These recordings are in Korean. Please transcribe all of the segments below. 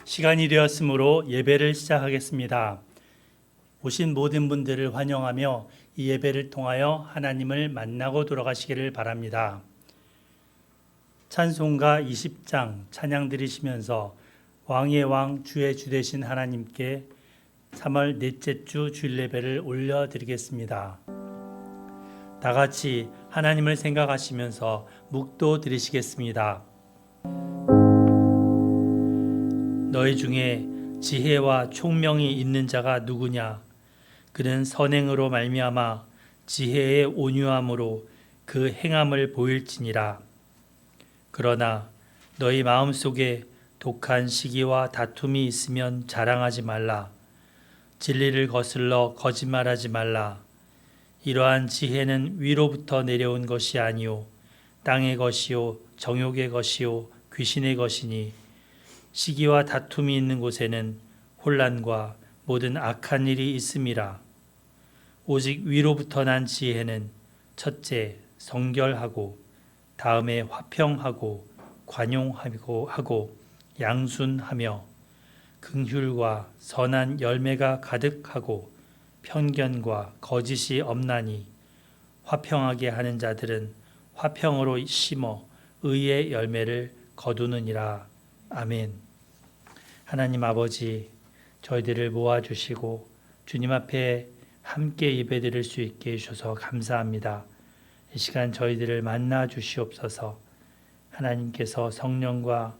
시간이 되었으므로 예배를 시작하겠습니다. 오신 모든 분들을 환영하며 이 예배를 통하여 하나님을 만나고 돌아가시기를 바랍니다. 찬송가 20장 찬양 드리시면서 왕의 왕 주의 주 되신 하나님께 3월 넷째 주 주일 예배를 올려드리겠습니다. 다 같이 하나님을 생각하시면서 묵도 드리시겠습니다. 너희 중에 지혜와 총명이 있는 자가 누구냐? 그는 선행으로 말미암아 지혜의 온유함으로 그 행함을 보일지니라. 그러나 너희 마음속에 독한 시기와 다툼이 있으면 자랑하지 말라. 진리를 거슬러 거짓말하지 말라. 이러한 지혜는 위로부터 내려온 것이 아니요 땅의 것이요 정욕의 것이요 귀신의 것이니 시기와 다툼이 있는 곳에는 혼란과 모든 악한 일이 있음이라. 오직 위로부터 난 지혜는 첫째 성결하고 다음에 화평하고 관용하고 양순하며 긍휼과 선한 열매가 가득하고 편견과 거짓이 없나니 화평하게 하는 자들은 화평으로 심어 의의 열매를 거두느니라. 아멘. 하나님 아버지, 저희들을 모아주시고 주님 앞에 함께 예배드릴 수 있게 해주셔서 감사합니다. 이 시간 저희들을 만나 주시옵소서. 하나님께서 성령과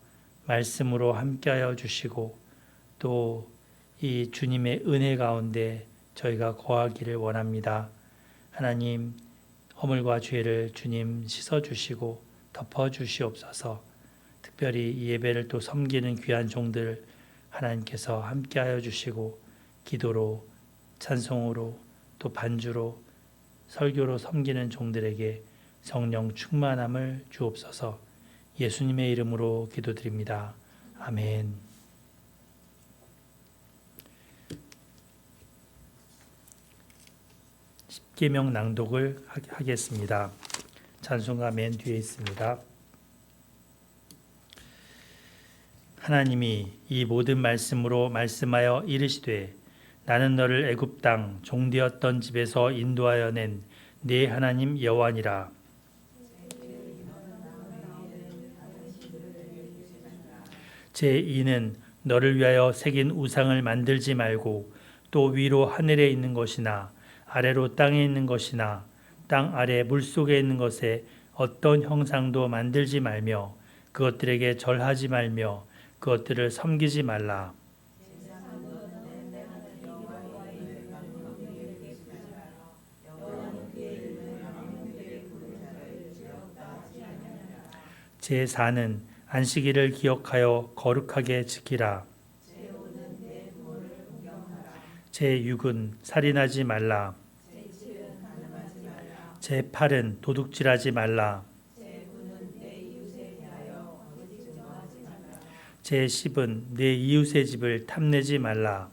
말씀으로 함께하여 주시고 또 이 주님의 은혜 가운데 저희가 거하기를 원합니다. 하나님, 허물과 죄를 주님 씻어주시고 덮어주시옵소서. 특별히 이 예배를 또 섬기는 귀한 종들 하나님께서 함께하여 주시고 기도로 찬송으로 또 반주로 설교로 섬기는 종들에게 성령 충만함을 주옵소서. 예수님의 이름으로 기도드립니다. 아멘. 십계명 낭독을 하겠습니다. 찬송가 맨 뒤에 있습니다. 하나님이 이 모든 말씀으로 말씀하여 이르시되 나는 너를 애굽 땅 종되었던 집에서 인도하여 낸 네 하나님 여호와니라. 제2는 너를 위하여 새긴 우상을 만들지 말고 또 위로 하늘에 있는 것이나 아래로 땅에 있는 것이나 땅 아래 물속에 있는 것에 어떤 형상도 만들지 말며 그것들에게 절하지 말며 그것들을 섬기지 말라. 제4는 안식일을 기억하여 거룩하게 지키라. 제6은 살인하지 말라. 제8은 도둑질하지 말라. 제10은 내 이웃의 집을 탐내지 말라.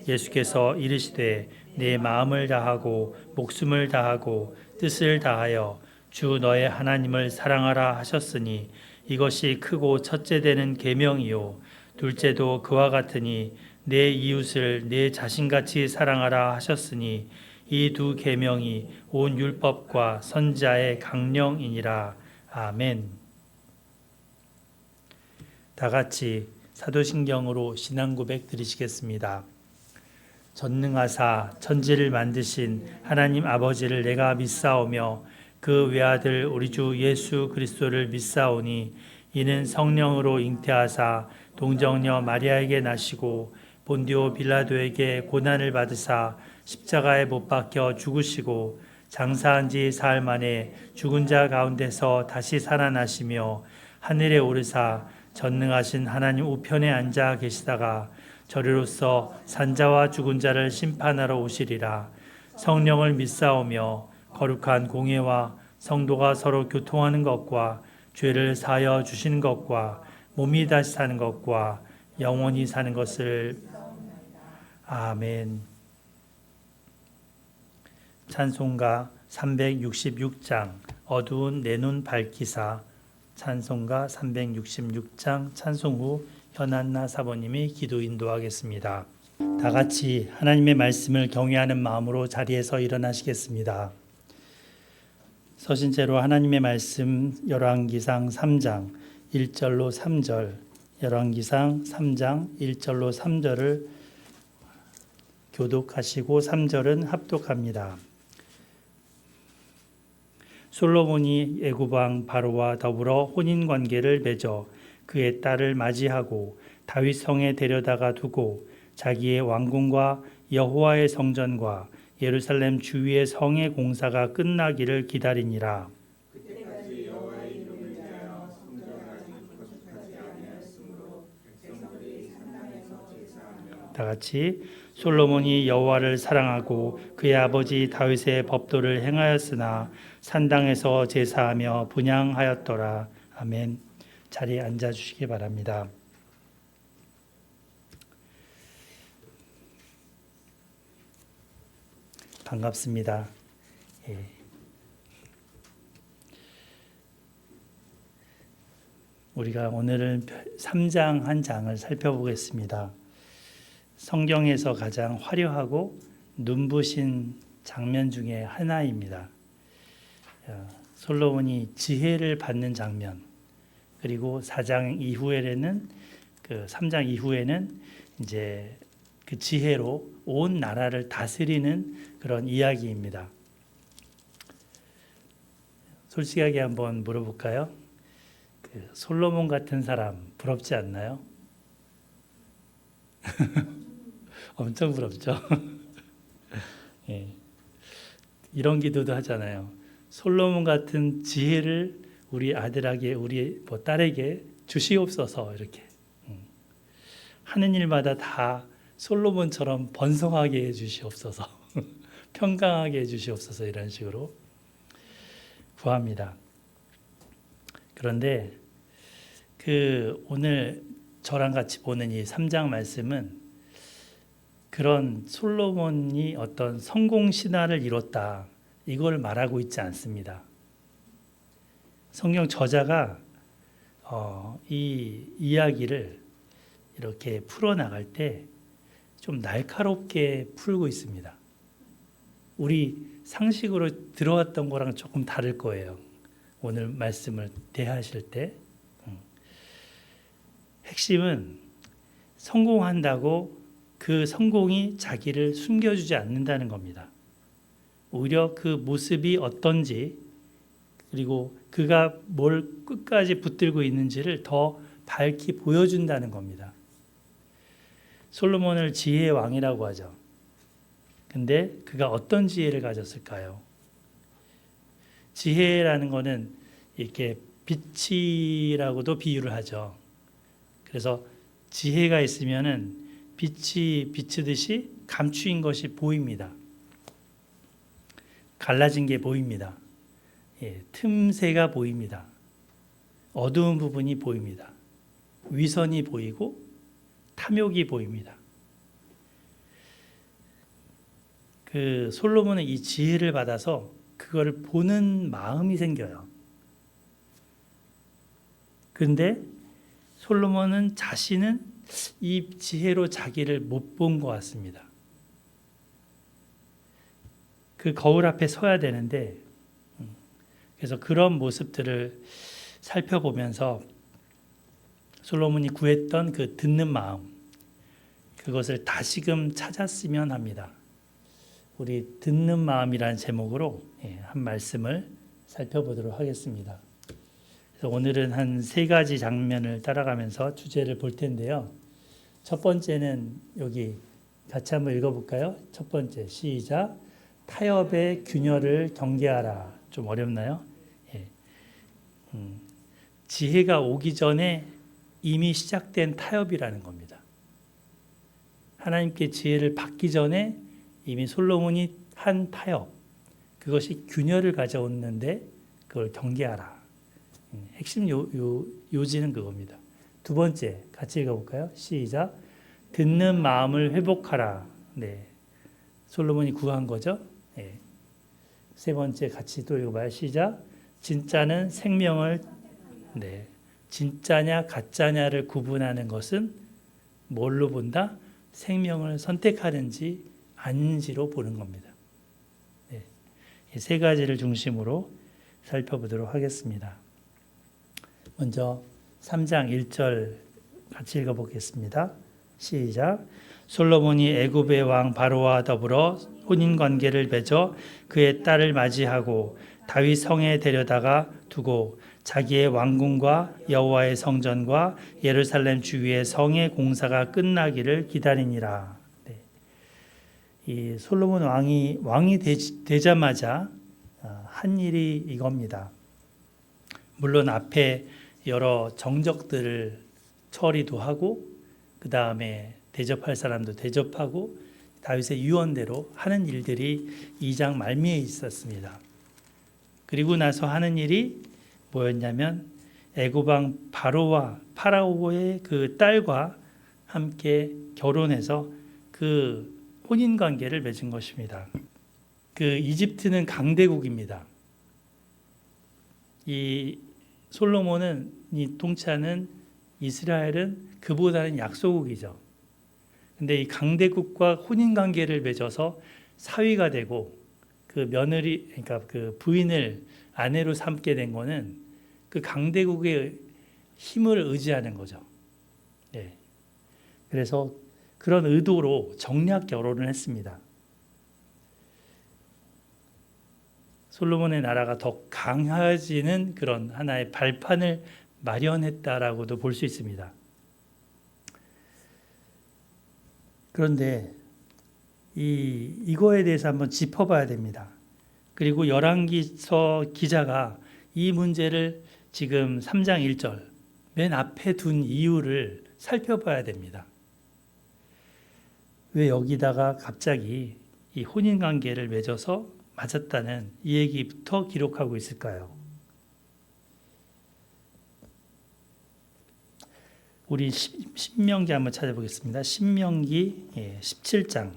예수께서 이르시되 내 마음을 다하고 목숨을 다하고 뜻을 다하여 주 너의 하나님을 사랑하라 하셨으니 이것이 크고 첫째 되는 계명이요 둘째도 그와 같으니 내 이웃을 내 자신같이 사랑하라 하셨으니 이 두 계명이 온 율법과 선지자의 강령이니라. 아멘. 다 같이 사도신경으로 신앙 고백 드리시겠습니다. 전능하사 천지를 만드신 하나님 아버지를 내가 믿사오며 그 외아들 우리 주 예수 그리스도를 믿사오니 이는 성령으로 잉태하사 동정녀 마리아에게 나시고 본디오 빌라도에게 고난을 받으사 십자가에 못 박혀 죽으시고 장사한 지 사흘 만에 죽은 자 가운데서 다시 살아나시며 하늘에 오르사 전능하신 하나님 우편에 앉아 계시다가 저리로서 산자와 죽은 자를 심판하러 오시리라. 성령을 믿사오며 거룩한 공예와 성도가 서로 교통하는 것과 죄를 사하여 주시는 것과 몸이 다시 사는 것과 영원히 사는 것을. 아멘. 찬송가 366장 어두운 내 눈 밝히사. 찬송가 366장 찬송 후 현안나 사모님이 기도 인도하겠습니다. 다 같이 하나님의 말씀을 경외하는 마음으로 자리에서 일어나시겠습니다. 서신제로 하나님의 말씀 열왕기상 3장 1절로 3절, 열왕기상 3장 1절로 3절을 교독하시고 3절은 합독합니다. 솔로몬이 애굽 왕 바로와 더불어 혼인 관계를 맺어 그의 딸을 맞이하고 다윗 성에 데려다가 두고 자기의 왕궁과 여호와의 성전과 예루살렘 주위의 성의 공사가 끝나기를 기다리니라. 다 같이 솔로몬이 여호와를 사랑하고 그의 아버지 다윗의 법도를 행하였으나 산당에서 제사하며 분향하였더라. 아멘. 자리에 앉아 주시기 바랍니다. 반갑습니다. 우리가 오늘은 3장 한 장을 살펴보겠습니다. 성경에서 가장 화려하고 눈부신 장면 중에 하나입니다. 솔로몬이 지혜를 받는 장면, 그리고 4장 이후에는 그 3장 이후에는 이제 그 지혜로 온 나라를 다스리는 그런 이야기입니다. 솔직하게 한번 물어볼까요? 그 솔로몬 같은 사람 부럽지 않나요? 엄청 부럽죠. 예. 이런 기도도 하잖아요. 솔로몬 같은 지혜를 우리 아들에게, 우리 딸에게 주시옵소서. 이렇게 하는 일마다 다 솔로몬처럼 번성하게 해주시옵소서. 평강하게 해주시옵소서. 이런 식으로 구합니다. 그런데 오늘 저랑 같이 보는 이 3장 말씀은 그런 솔로몬이 어떤 성공 신화를 이뤘다, 이걸 말하고 있지 않습니다. 성경 저자가 이 이야기를 이렇게 풀어나갈 때 좀 날카롭게 풀고 있습니다. 우리 상식으로 들어왔던 거랑 조금 다를 거예요. 오늘 말씀을 대하실 때. 핵심은 성공한다고 그 성공이 자기를 숨겨주지 않는다는 겁니다. 오히려 그 모습이 어떤지, 그리고 그가 뭘 끝까지 붙들고 있는지를 더 밝히 보여준다는 겁니다. 솔로몬을 지혜의 왕이라고 하죠. 근데 그가 어떤 지혜를 가졌을까요? 지혜라는 거는 이렇게 빛이라고도 비유를 하죠. 그래서 지혜가 있으면은 빛이 비추듯이 감추인 것이 보입니다. 갈라진 게 보입니다. 틈새가 보입니다. 어두운 부분이 보입니다. 위선이 보이고 탐욕이 보입니다. 그 솔로몬은 이 지혜를 받아서 그걸 보는 마음이 생겨요. 그런데 솔로몬은 자신은 이 지혜로 자기를 못 본 것 같습니다. 그 거울 앞에 서야 되는데, 그래서 그런 모습들을 살펴보면서 솔로몬이 구했던 그 듣는 마음, 그것을 다시금 찾았으면 합니다. 우리 듣는 마음이라는 제목으로 한 말씀을 살펴보도록 하겠습니다. 그래서 오늘은 한 3가지 장면을 따라가면서 주제를 볼 텐데요. 첫 번째는 여기 같이 한번 읽어볼까요? 첫 번째, 시작. 타협의 균열을 경계하라. 좀 어렵나요? 지혜가 오기 전에 이미 시작된 타협이라는 겁니다. 하나님께 지혜를 받기 전에 이미 솔로몬이 한 타협, 그것이 균열을 가져오는데 그걸 경계하라. 핵심 요지는 그겁니다. 두 번째, 같이 읽어볼까요? 시작. 듣는 마음을 회복하라. 네, 솔로몬이 구한 거죠. 네. 세 번째, 같이 또 읽어봐요. 시작. 진짜는 생명을 진짜냐 가짜냐를 구분하는 것은 뭘로 본다? 생명을 선택하는지 아닌지로 보는 겁니다. 네. 이 세 가지를 중심으로 살펴보도록 하겠습니다. 먼저 3장 1절 같이 읽어보겠습니다. 시작. 솔로몬이 애굽의 왕 바로와 더불어 혼인 관계를 맺어 그의 딸을 맞이하고 다윗 성에 데려다가 두고 자기의 왕궁과 여호와의 성전과 예루살렘 주위의 성의 공사가 끝나기를 기다리니라. 네. 이 솔로몬 왕이 되자마자 한 일이 이겁니다. 물론 앞에 여러 정적들을 처리도 하고 그 다음에 대접할 사람도 대접하고 다윗의 유언대로 하는 일들이 2장 말미에 있었습니다. 그리고 나서 하는 일이 뭐였냐면 애굽 왕 바로와 파라오의 그 딸과 함께 결혼해서 그 혼인 관계를 맺은 것입니다. 그 이집트는 강대국입니다. 이 솔로몬은 이 통치하는 이스라엘은 그보다는 약소국이죠. 근데 이 강대국과 혼인 관계를 맺어서 사위가 되고 그 며느리, 그러니까 그 부인을 아내로 삼게 된 거는 그 강대국의 힘을 의지하는 거죠. 네. 그래서 그런 의도로 정략 결혼을 했습니다. 솔로몬의 나라가 더 강해지는 그런 하나의 발판을 마련했다라고도 볼 수 있습니다. 그런데 이거에 대해서 한번 짚어봐야 됩니다. 그리고 열왕기서 기자가 이 문제를 지금 3장 1절 맨 앞에 둔 이유를 살펴봐야 됩니다. 왜 여기다가 갑자기 이 혼인관계를 맺어서 맞았다는 이 얘기부터 기록하고 있을까요? 우리 신명기 한번 찾아보겠습니다. 신명기 17장.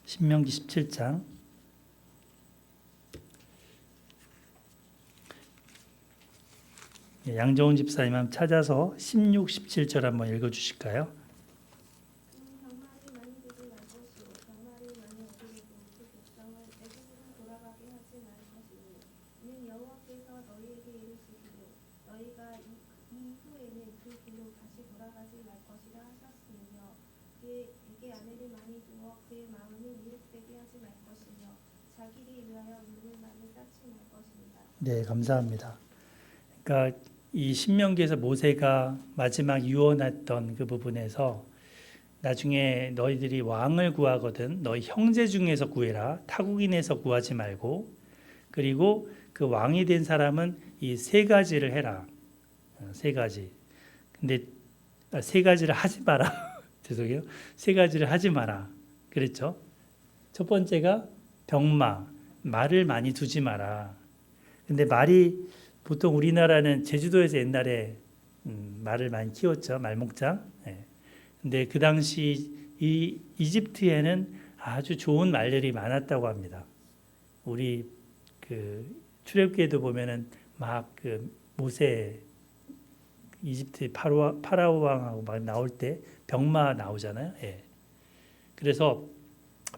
신명기 17장. 양정훈 집사님 한번 찾아서 16, 17절 한번 읽어주실까요? 네, 감사합니다. 그러니까 이 신명기에서 모세가 마지막 유언했던 그 부분에서 나중에 너희들이 왕을 구하거든 너희 형제 중에서 구해라. 타국인에서 구하지 말고. 그리고 그 왕이 된 사람은 이 세 가지를 해라. 세 가지. 근데 세 가지를 하지 마라. 죄송해요. 세 가지를 하지 마라. 그랬죠? 첫 번째가 병마, 말을 많이 두지 마라. 근데 말이 보통 우리나라는 제주도에서 옛날에 말을 많이 키웠죠. 말목장. 네. 근데 그 당시 이 이집트에는 아주 좋은 말들이 많았다고 합니다. 우리 그 출애굽기에도 보면은 막 그 모세 이집트 파라오 왕하고 막 나올 때 병마 나오잖아요. 예. 그래서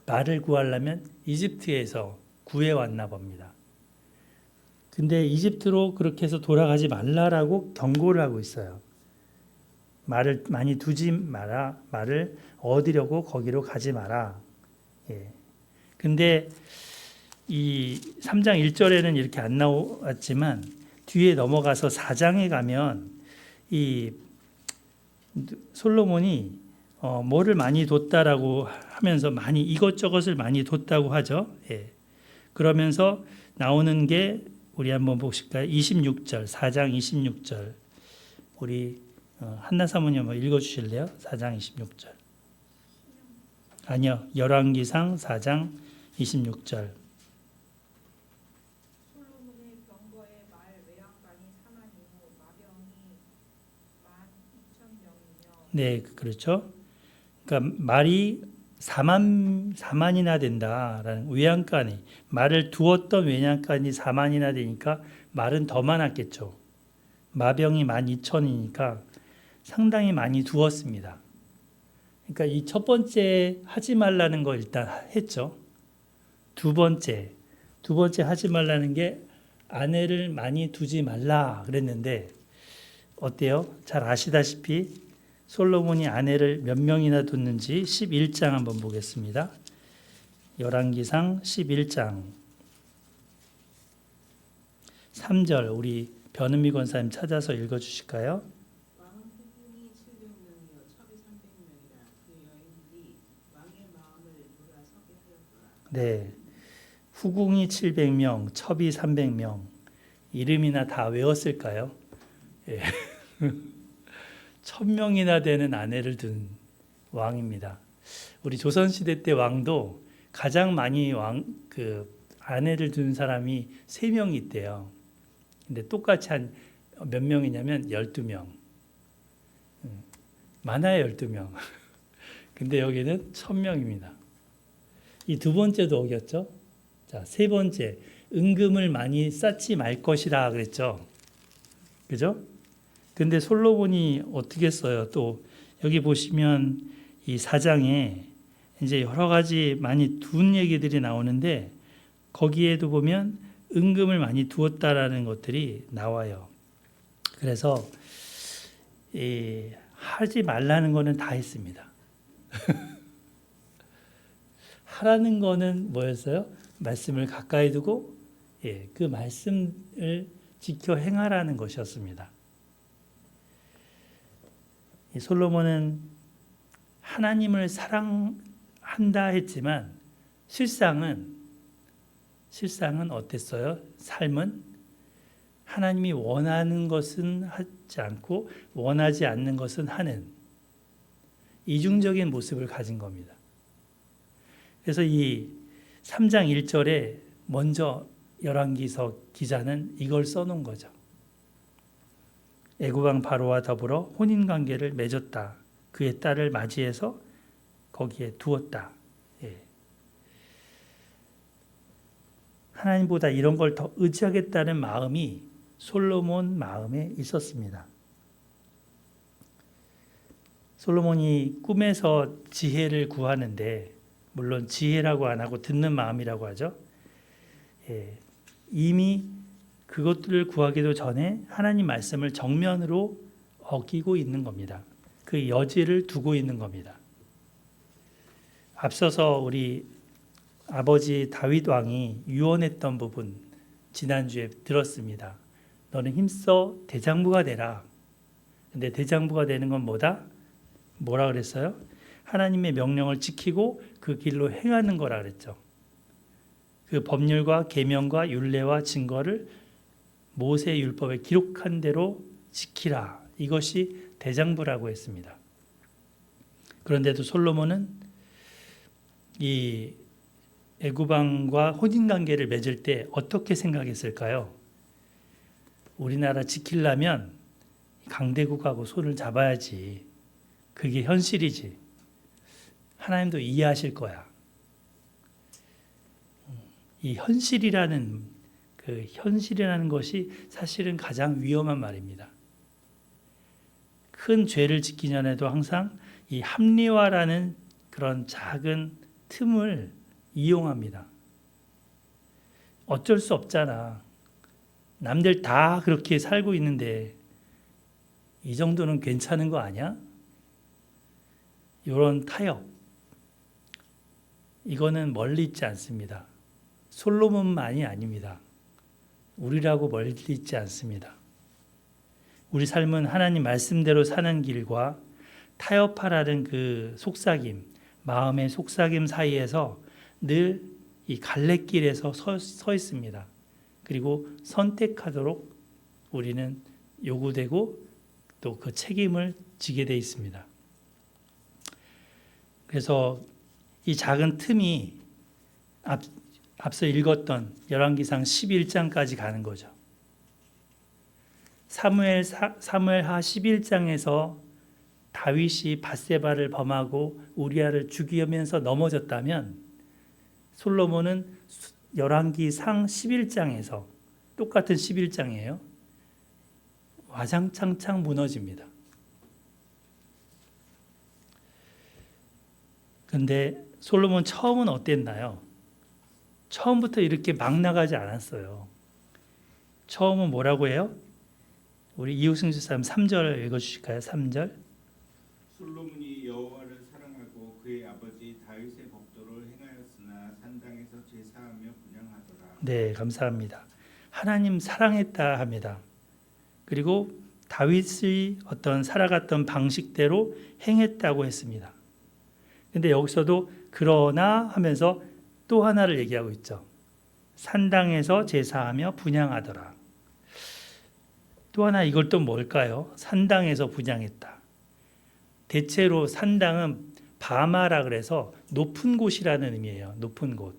말을 구하려면 이집트에서 구해 왔나 봅니다. 근데 이집트로 그렇게 해서 돌아가지 말라라고 경고를 하고 있어요. 말을 많이 두지 마라. 말을 얻으려고 거기로 가지 마라. 예. 근데 이 3장 1절에는 이렇게 안 나왔지만 뒤에 넘어가서 4장에 가면 이 솔로몬이 뭐를 많이 뒀다라고 하면서 많이 이것저것을 많이 뒀다고 하죠. 예. 그러면서 나오는 게 우리 한번 보실까요? 26절, 4장 26절. 우리 한나 사모님 한번 읽어주실래요? 4장 26절. 아니요, 열왕기상 4장 26절. 솔로몬의 병거의 말 외양간이 4만이요 마병이 12,000명이며. 네, 그렇죠. 그러니까 말이 4만이나 된다라는 외양간이 말을 두었던 외양간이 4만이나 되니까 말은 더 많았겠죠. 마병이 12,000이니까 상당히 많이 두었습니다. 그러니까 이 첫 번째 하지 말라는 거 일단 했죠. 두 번째 하지 말라는 게 아내를 많이 두지 말라 그랬는데 어때요? 잘 아시다시피 솔로몬이 아내를 몇 명이나 뒀는지 11장 한번 보겠습니다. 열왕기상 11장 3절 우리 변은미 권사님 찾아서 읽어주실까요? 왕은 후궁이 700명이요 첩이 300명이라 그 여인들이 왕의 마음을 돌아서게 하였더라. 네, 후궁이 700명, 첩이 300명. 이름이나 다 외웠을까요? 예. 1000명이나 되는 아내를 둔 왕입니다. 우리 조선시대 때 왕도 가장 많이 아내를 둔 사람이 3명이 있대요. 근데 똑같이 한 몇 명이냐면 12명. 많아야 12명. 근데 여기는 1000명입니다. 이 두 번째도 어겼죠? 자, 세 번째, 은금을 많이 쌓지 말 것이라 그랬죠. 그죠? 근데 솔로몬이 어떻게 써요? 또 여기 보시면 이 4장에 이제 여러 가지 많이 둔 얘기들이 나오는데 거기에도 보면 은금을 많이 두었다라는 것들이 나와요. 그래서 하지 말라는 거는 다 했습니다. 하라는 거는 뭐였어요? 말씀을 가까이 두고 그 말씀을 지켜 행하라는 것이었습니다. 솔로몬은 하나님을 사랑한다 했지만 실상은 어땠어요? 삶은 하나님이 원하는 것은 하지 않고 원하지 않는 것은 하는 이중적인 모습을 가진 겁니다. 그래서 이 3장 1절에 먼저 열왕기서 기자는 이걸 써놓은 거죠. 애국왕 바로와 더불어 혼인관계를 맺었다. 그의 딸을 맞이해서 거기에 두었다. 하나님보다 이런 걸 더 의지하겠다는 마음이 솔로몬 마음에 있었습니다. 솔로몬이 꿈에서 지혜를 구하는데 물론 지혜라고 안 하고 듣는 마음이라고 하죠. 이미 그것들을 구하기도 전에 하나님 말씀을 정면으로 어기고 있는 겁니다. 그 여지를 두고 있는 겁니다. 앞서서 우리 아버지 다윗 왕이 유언했던 부분 지난주에 들었습니다. 너는 힘써 대장부가 되라. 근데 대장부가 되는 건 뭐라 그랬어요? 하나님의 명령을 지키고 그 길로 행하는 거라 그랬죠. 그 법률과 계명과 율례와 증거를 모세 율법에 기록한 대로 지키라. 이것이 대장부라고 했습니다. 그런데도 솔로몬은 이 애굽왕과 혼인관계를 맺을 때 어떻게 생각했을까요? 우리나라 지키려면 강대국하고 손을 잡아야지. 그게 현실이지. 하나님도 이해하실 거야. 이 현실이라는 것이 사실은 가장 위험한 말입니다. 큰 죄를 짓기 전에도 항상 이 합리화라는 그런 작은 틈을 이용합니다. 어쩔 수 없잖아. 남들 다 그렇게 살고 있는데 이 정도는 괜찮은 거 아니야? 이런 타협. 이거는 멀리 있지 않습니다. 솔로몬만이 아닙니다. 우리라고 멀리 있지 않습니다. 우리 삶은 하나님 말씀대로 사는 길과 타협하라는 그 속삭임, 마음의 속삭임 사이에서 늘 이 갈래길에서 서 있습니다. 그리고 선택하도록 우리는 요구되고 또 그 책임을 지게 돼 있습니다. 그래서 이 작은 틈이 앞서 읽었던 열왕기상 11장까지 가는 거죠. 사무엘하 11장에서 다윗이 밧세바를 범하고 우리아를 죽이면서 넘어졌다면 솔로몬은 열왕기상 11장에서 똑같은 11장이에요. 와장창창 무너집니다. 근데 솔로몬 처음은 어땠나요? 처음부터 이렇게 막 나가지 않았어요. 처음은 뭐라고 해요? 우리 이웃승주 사람 3절 읽어주실까요? 3절. 솔로몬이 여호와를 사랑하고 그의 아버지 다윗의 법도를 행하였으나 산당에서 제사하며 분향하더라. 네, 감사합니다. 하나님 사랑했다 합니다. 그리고 다윗의 어떤 살아갔던 방식대로 행했다고 했습니다. 근데 여기서도 그러나 하면서 또 하나를 얘기하고 있죠. 산당에서 제사하며 분향하더라. 또 하나 이걸 또 뭘까요? 산당에서 분향했다. 대체로 산당은 바마라 그래서 높은 곳이라는 의미예요. 높은 곳.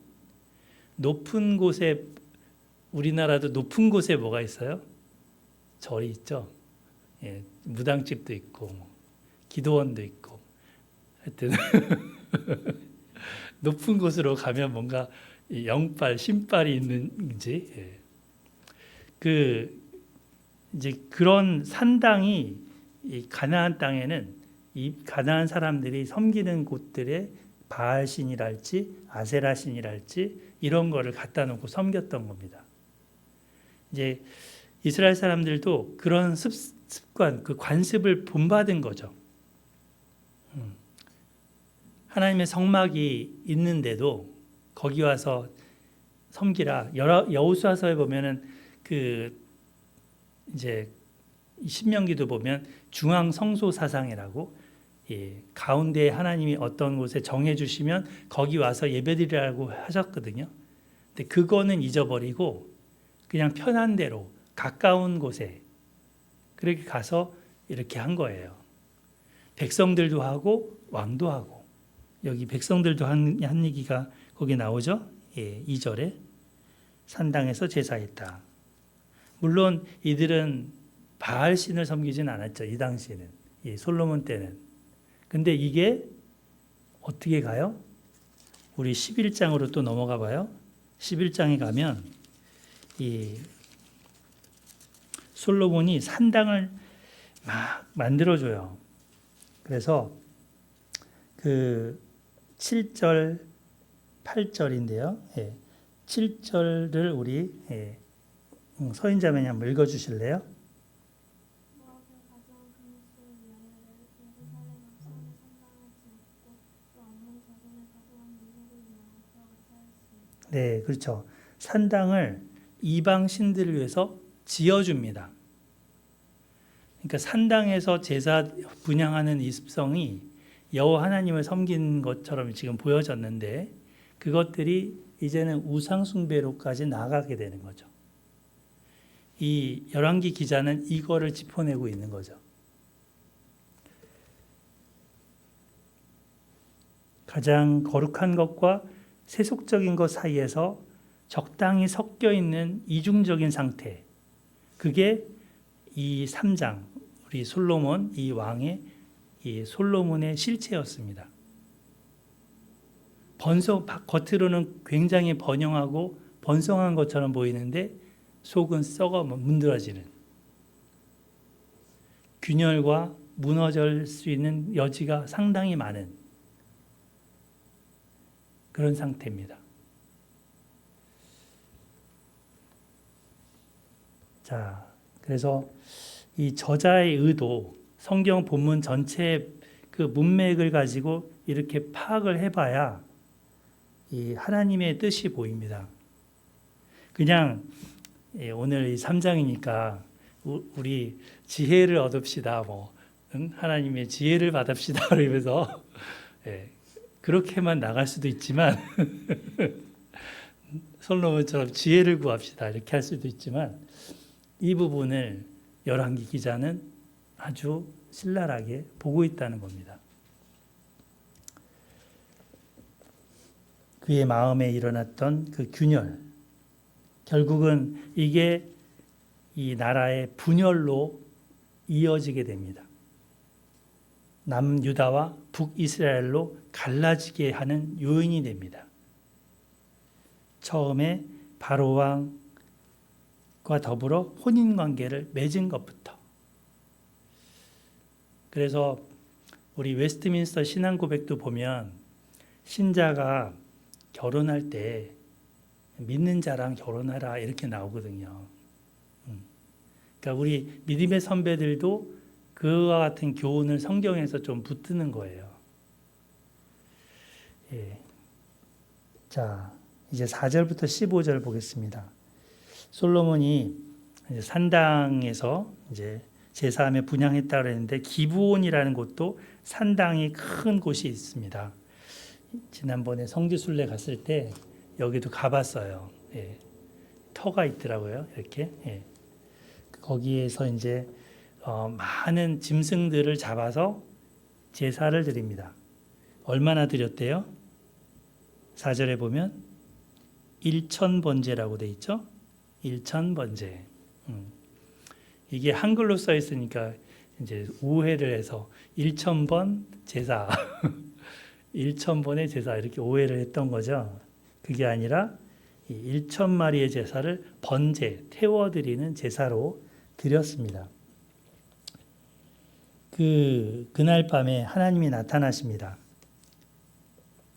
높은 곳에 우리나라도 높은 곳에 뭐가 있어요? 절이 있죠. 예, 무당집도 있고 기도원도 있고 하여튼 높은 곳으로 가면 뭔가 영빨, 신빨이 있는지 이제 그런 산당이 이 가나안 땅에는 이 가나안 사람들이 섬기는 곳들에 바알 신이랄지 아세라 신이랄지 이런 거를 갖다 놓고 섬겼던 겁니다. 이제 이스라엘 사람들도 그런 습관, 그 관습을 본받은 거죠. 하나님의 성막이 있는데도 거기 와서 섬기라. 여호수아서에 보면은 그 이제 신명기도 보면 중앙 성소 사상이라고 가운데 하나님이 어떤 곳에 정해 주시면 거기 와서 예배드리라고 하셨거든요. 근데 그거는 잊어버리고 그냥 편한 대로 가까운 곳에 그렇게 가서 이렇게 한 거예요. 백성들도 하고 왕도 하고. 여기 백성들도 한 얘기가 거기 나오죠. 2절에 산당에서 제사했다. 물론 이들은 바알 신을 섬기진 않았죠. 이 당시에는. 솔로몬 때는. 근데 이게 어떻게 가요? 우리 11장으로 또 넘어가 봐요. 11장에 가면 이 솔로몬이 산당을 막 만들어줘요. 그래서 그 7절, 8절인데요. 7절을 우리 서인자매님 한번 읽어주실래요? 모압의 가져온 금수를 위하여 예루살렘 앞산에 산당을 지었고 또 암몬 자손의 가져온 민족을 위하여 벽을 쌓았습니다. 네, 그렇죠. 산당을 이방 신들을 위해서 지어줍니다. 그러니까 산당에서 제사 분향하는 이 습성이 여호와 하나님을 섬긴 것처럼 지금 보여졌는데 그것들이 이제는 우상 숭배로까지 나가게 되는 거죠. 이 열왕기 기자는 이거를 짚어내고 있는 거죠. 가장 거룩한 것과 세속적인 것 사이에서 적당히 섞여 있는 이중적인 상태. 그게 이 3장 우리 솔로몬 이 왕의 이 솔로몬의 실체였습니다. 겉으로는 굉장히 번영하고 번성한 것처럼 보이는데 속은 썩어 문드러지는 균열과 무너질 수 있는 여지가 상당히 많은 그런 상태입니다. 자, 그래서 이 저자의 의도, 성경 본문 전체의 그 문맥을 가지고 이렇게 파악을 해봐야 이 하나님의 뜻이 보입니다. 그냥 오늘 이 3장이니까 우리 지혜를 얻읍시다, 하나님의 지혜를 받읍시다 그러면서 그렇게만 나갈 수도 있지만 솔로몬처럼 지혜를 구합시다 이렇게 할 수도 있지만 이 부분을 열왕기 기자는 아주 신랄하게 보고 있다는 겁니다. 그의 마음에 일어났던 그 균열, 결국은 이게 이 나라의 분열로 이어지게 됩니다. 남유다와 북이스라엘로 갈라지게 하는 요인이 됩니다. 처음에 바로 왕과 더불어 혼인관계를 맺은 것부터 그래서 우리 웨스트민스터 신앙 고백도 보면 신자가 결혼할 때 믿는 자랑 결혼하라 이렇게 나오거든요. 그러니까 우리 믿음의 선배들도 그와 같은 교훈을 성경에서 좀 붙드는 거예요. 예. 자, 이제 4절부터 15절 보겠습니다. 솔로몬이 이제 산당에서 이제 제사하며 분향했다 그랬는데 기브온이라는 곳도 산당이 큰 곳이 있습니다. 지난번에 성지순례 갔을 때 여기도 가봤어요. 예. 터가 있더라고요. 이렇게. 예. 거기에서 이제 많은 짐승들을 잡아서 제사를 드립니다. 얼마나 드렸대요? 4절에 보면 1000번제라고 돼 있죠? 1000번제. 이게 한글로 써 있으니까 이제 오해를 해서 1000번 제사, 1000번의 제사 이렇게 오해를 했던 거죠. 그게 아니라 1000마리의 제사를 번제, 태워드리는 제사로 드렸습니다. 그날 밤에 하나님이 나타나십니다.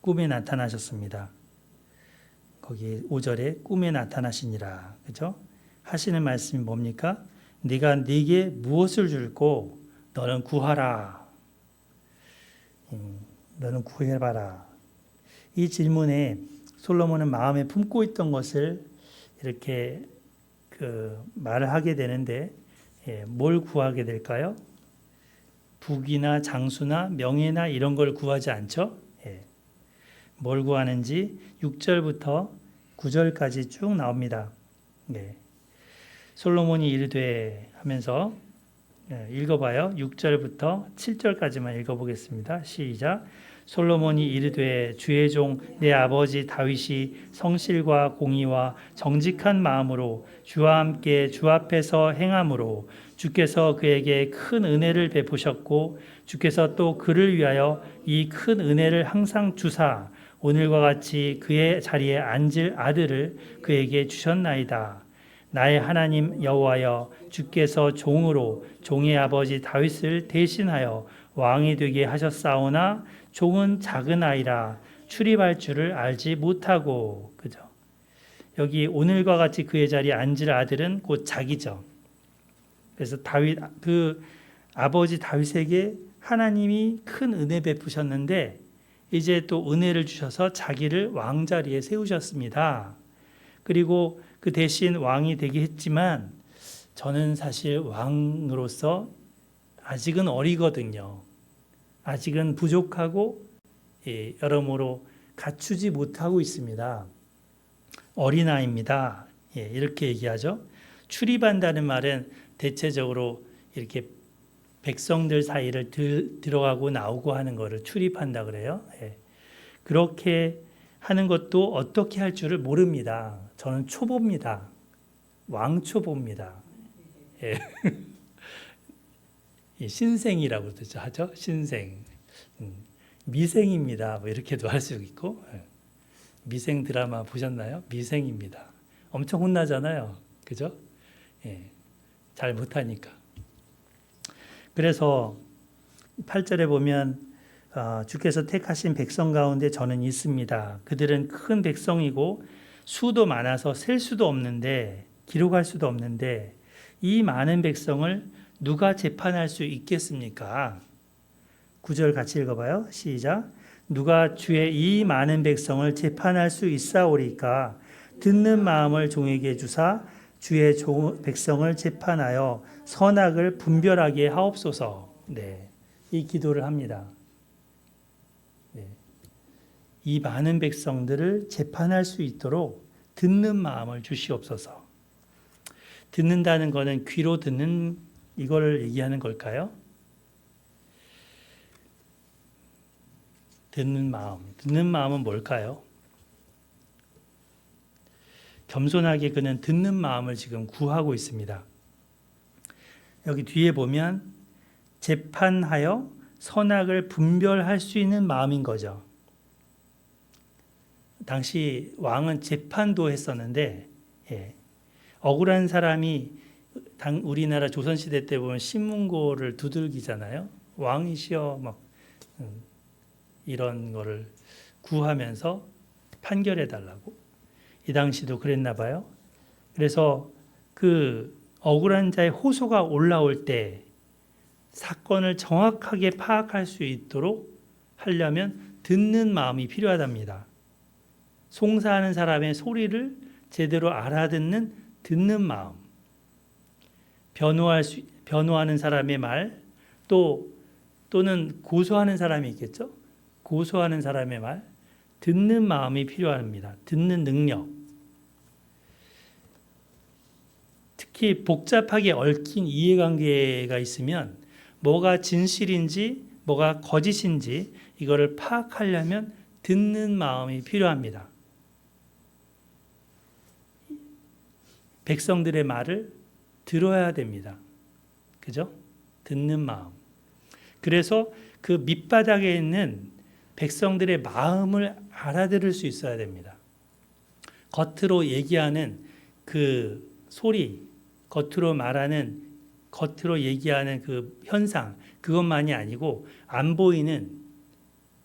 꿈에 나타나셨습니다. 거기 5절에 꿈에 나타나시니라. 그죠? 하시는 말씀이 뭡니까? 네가 네게 무엇을 줄고 너는 구하라. 너는 구해봐라. 이 질문에 솔로몬은 마음에 품고 있던 것을 이렇게 말을 하게 되는데 뭘 구하게 될까요? 북이나 장수나 명예나 이런 걸 구하지 않죠? 뭘 구하는지 6절부터 9절까지 쭉 나옵니다. 솔로몬이 이르되 하면서 읽어봐요. 6절부터 7절까지만 읽어보겠습니다. 시작. 솔로몬이 이르되 주의 종 내 아버지 다윗이 성실과 공의와 정직한 마음으로 주와 함께 주 앞에서 행함으로 주께서 그에게 큰 은혜를 베푸셨고 주께서 또 그를 위하여 이 큰 은혜를 항상 주사 오늘과 같이 그의 자리에 앉을 아들을 그에게 주셨나이다. 나의 하나님 여호와여 주께서 종으로 종의 아버지 다윗을 대신하여 왕이 되게 하셨사오나 종은 작은 아이라 출입할 줄을 알지 못하고. 그죠? 여기 오늘과 같이 그의 자리에 앉을 아들은 곧 자기죠. 그래서 다윗 그 아버지 다윗에게 하나님이 큰 은혜 베푸셨는데 이제 또 은혜를 주셔서 자기를 왕자리에 세우셨습니다. 그리고 그 대신 왕이 되게 했지만 저는 사실 왕으로서 아직은 어리거든요. 아직은 부족하고 여러모로 갖추지 못하고 있습니다. 어린아이입니다. 이렇게 얘기하죠. 출입한다는 말은 대체적으로 이렇게 백성들 사이를 들어가고 나오고 하는 것을 출입한다 그래요. 그렇게 하는 것도 어떻게 할 줄을 모릅니다. 저는 초보입니다. 왕초보입니다. 신생이라고 하죠. 신생. 미생입니다. 뭐 이렇게도 할 수 있고. 미생 드라마 보셨나요? 미생입니다. 엄청 혼나잖아요. 그죠? 잘 못하니까. 그래서 8절에 보면 주께서 택하신 백성 가운데 저는 있습니다. 그들은 큰 백성이고 수도 많아서 셀 수도 없는데 기록할 수도 없는데 이 많은 백성을 누가 재판할 수 있겠습니까? 9절 같이 읽어봐요. 시작. 누가 주의 이 많은 백성을 재판할 수 있사오리까? 듣는 마음을 종에게 주사 주의 백성을 재판하여 선악을 분별하게 하옵소서. 이 기도를 합니다. 이 많은 백성들을 재판할 수 있도록 듣는 마음을 주시옵소서. 듣는다는 것은 귀로 듣는 이걸 얘기하는 걸까요? 듣는 마음은 뭘까요? 겸손하게 그는 듣는 마음을 지금 구하고 있습니다. 여기 뒤에 보면 재판하여 선악을 분별할 수 있는 마음인 거죠. 당시 왕은 재판도 했었는데 억울한 사람이 우리나라 조선시대 때 보면 신문고를 두들기잖아요. 왕이시여 막 이런 거를 구하면서 판결해 달라고. 이 당시도 그랬나 봐요. 그래서 그 억울한 자의 호소가 올라올 때 사건을 정확하게 파악할 수 있도록 하려면 듣는 마음이 필요하답니다. 송사하는 사람의 소리를 제대로 알아듣는 듣는 마음. 변호하는 사람의 말, 또는 고소하는 사람이 있겠죠? 고소하는 사람의 말, 듣는 마음이 필요합니다. 듣는 능력. 특히 복잡하게 얽힌 이해관계가 있으면 뭐가 진실인지 뭐가 거짓인지 이거를 파악하려면 듣는 마음이 필요합니다. 백성들의 말을 들어야 됩니다. 그죠? 듣는 마음. 그래서 그 밑바닥에 있는 백성들의 마음을 알아들을 수 있어야 됩니다. 겉으로 얘기하는 그 소리, 겉으로 얘기하는 그 현상, 그것만이 아니고 안 보이는